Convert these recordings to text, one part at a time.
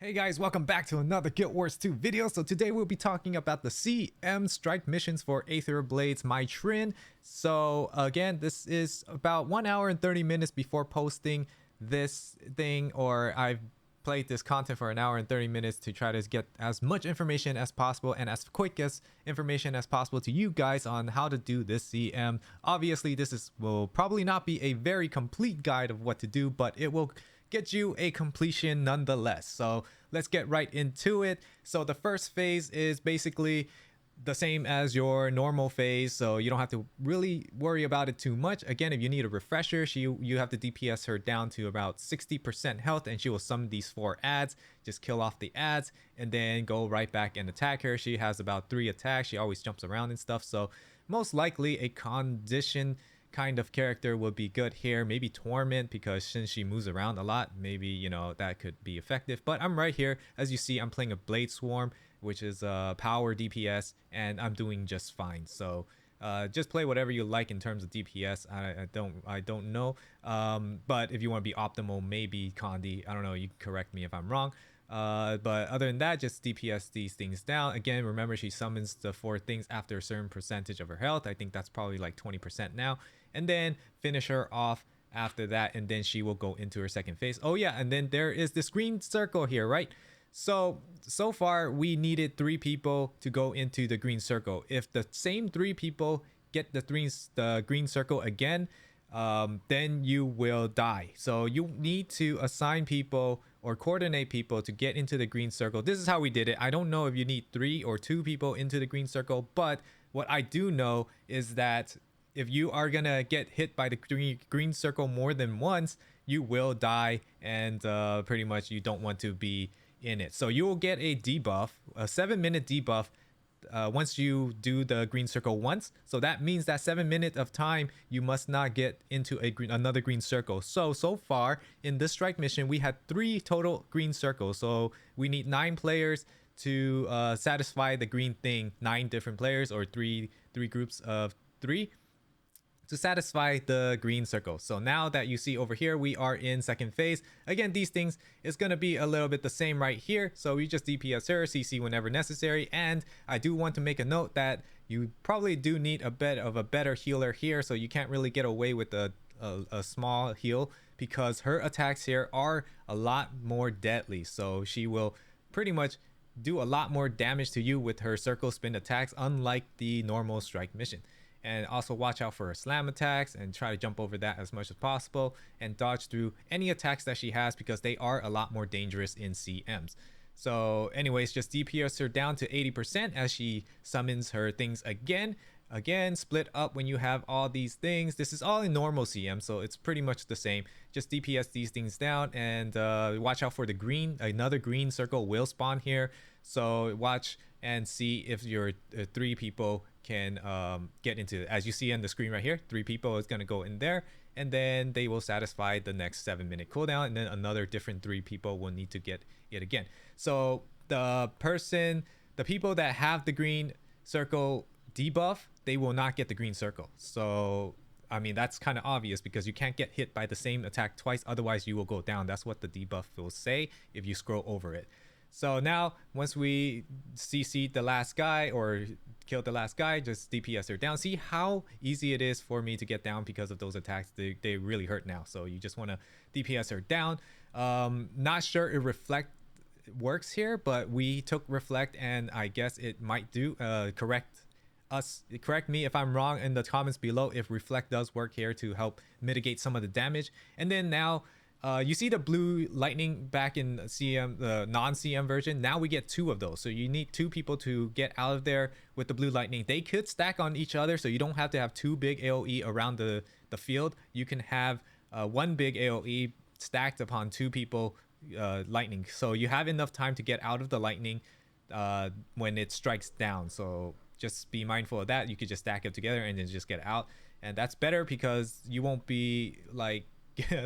Hey guys, welcome back to another Guild Wars 2 video. So today we'll be talking about the CM strike missions for Aether Blades My Trin. So again, this is about 1 hour and 30 minutes before posting this thing, or I've played this content for 1 hour and 30 minutes to try to get as much information as possible and as quick as information as possible to you guys on how to do this CM. Obviously, will probably not be a very complete guide of what to do, but it will get you a completion nonetheless. So let's get right into it. So the first phase is basically the same as your normal phase, so you don't have to really worry about it too much. Again, if you need a refresher, you have to DPS her down to about 60% health and she will summon these 4 ads. Just kill off the ads and then go right back and attack her. She has about 3 attacks. She always jumps around and stuff, so most likely a condition kind of character would be good here. Maybe Torment, because since she moves around a lot, maybe, you know, that could be effective. But I'm right here. As you see, I'm playing a Blade Swarm, which is power DPS, and I'm doing just fine. So just play whatever you like in terms of DPS. I don't know. But if you want to be optimal, maybe Condi. I don't know. You can correct me if I'm wrong. But other than that, just DPS these things down. Again, remember, she summons the 4 things after a certain percentage of her health. I think that's probably like 20% now. And then finish her off after that, and then she will go into her second phase. Oh yeah, and then there is this green circle here, right? So far we needed 3 people to go into the green circle. If the same 3 people get the green circle again, then you will die. So you need to assign people or coordinate people to get into the green circle. This is how we did it. I don't know if you need 3 or 2 people into the green circle, but what I do know is that if you are gonna get hit by the green circle more than once, you will die, and pretty much you don't want to be in it. So you will get a debuff, a 7-minute debuff, once you do the green circle once. So that means that 7 minutes of time you must not get into another green circle. So far in this strike mission we had 3 total green circles. So we need 9 players to satisfy the green thing. 9 different players, or three groups of 3 to satisfy the green circle. So now that you see over here, we are in second phase. Again, these things is going to be a little bit the same right here. So we just DPS her, CC whenever necessary. And I do want to make a note that you probably do need a bit of a better healer here. So you can't really get away with a small heal, because her attacks here are a lot more deadly. So she will pretty much do a lot more damage to you with her circle spin attacks, unlike the normal strike mission. And also watch out for her slam attacks and try to jump over that as much as possible and dodge through any attacks that she has, because they are a lot more dangerous in CMs. So anyways, just DPS her down to 80% as she summons her things again. Split up when you have all these things. This is all in normal CM, so it's pretty much the same. Just DPS these things down, and watch out for the green. Another green circle will spawn here. So watch and see if your 3 people can get into it. As you see on the screen right here, 3 people is going to go in there, and then they will satisfy the next 7-minute cooldown, and then another different 3 people will need to get it again. So the people that have the green circle debuff, they will not get the green circle. So I mean, that's kind of obvious, because you can't get hit by the same attack twice, otherwise you will go down. That's what the debuff will say if you scroll over it. So now, once we CC'd the last guy or killed the last guy, just DPS her down. See how easy it is for me to get down because of those attacks. They really hurt now. So you just want to DPS her down. Not sure if Reflect works here, but we took Reflect, and I guess it might do. Correct me if I'm wrong in the comments below if Reflect does work here to help mitigate some of the damage. And then now, you see the blue lightning back in CM, the non-CM version. Now we get 2 of those. So you need 2 people to get out of there with the blue lightning. They could stack on each other, so you don't have to have 2 big AoE around the field. You can have 1 big AoE stacked upon 2 people lightning. So you have enough time to get out of the lightning when it strikes down. So just be mindful of that. You could just stack it together and then just get out. And that's better, because you won't be like,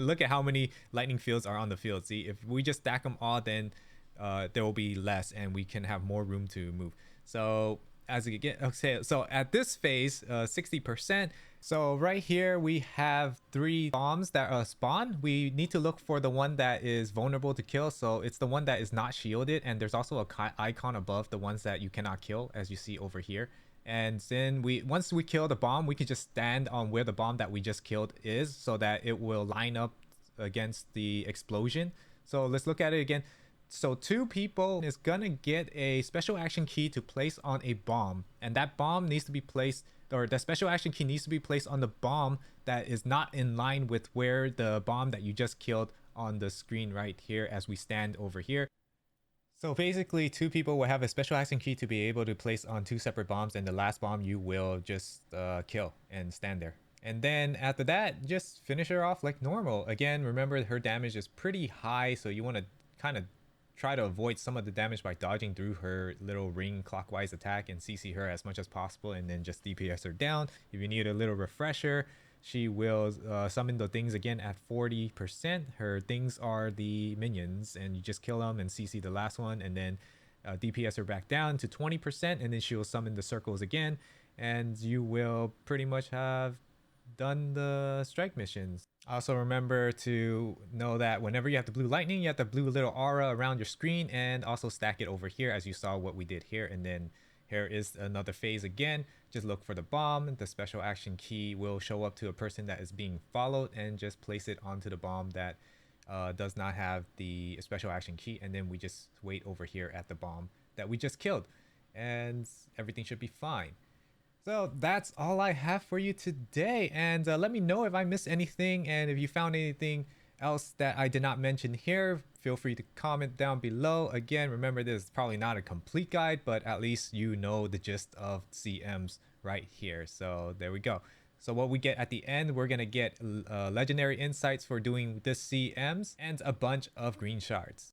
look at how many lightning fields are on the field. See, if we just stack them all, then there will be less and we can have more room to move. So as you get. Okay, so at this phase, 60%. So right here we have 3 bombs that spawn. We need to look for the one that is vulnerable to kill. So it's the one that is not shielded, and there's also a icon above the ones that you cannot kill, as you see over here. And then once we kill the bomb, we can just stand on where the bomb that we just killed is, so that it will line up against the explosion. So let's look at it again. So 2 people is gonna get a special action key to place on a bomb, and that bomb needs to be placed, or the special action key needs to be placed on the bomb that is not in line with where the bomb that you just killed on the screen right here as we stand over here. So basically 2 people will have a special action key to be able to place on 2 separate bombs, and the last bomb you will just kill and stand there. And then after that, just finish her off like normal. Again, remember her damage is pretty high, so you want to kind of try to avoid some of the damage by dodging through her little ring clockwise attack and CC her as much as possible, and then just DPS her down. If you need a little refresher, she will summon the things again at 40%. Her things are the minions, and you just kill them and CC the last one, and then DPS her back down to 20%, and then she will summon the circles again, and you will pretty much have done the strike missions. Also remember to know that whenever you have the blue lightning, you have the blue little aura around your screen, and also stack it over here as you saw what we did here. And then here is another phase again. Just look for the bomb. The special action key will show up to a person that is being followed, and just place it onto the bomb that does not have the special action key, and then we just wait over here at the bomb that we just killed, and everything should be fine. So that's all I have for you today, and let me know if I missed anything, and if you found anything else that I did not mention here, feel free to comment down below. Again, remember, this is probably not a complete guide, but at least you know the gist of CMs right here. So there we go. So what we get at the end, we're gonna get legendary insights for doing this CMs and a bunch of green shards.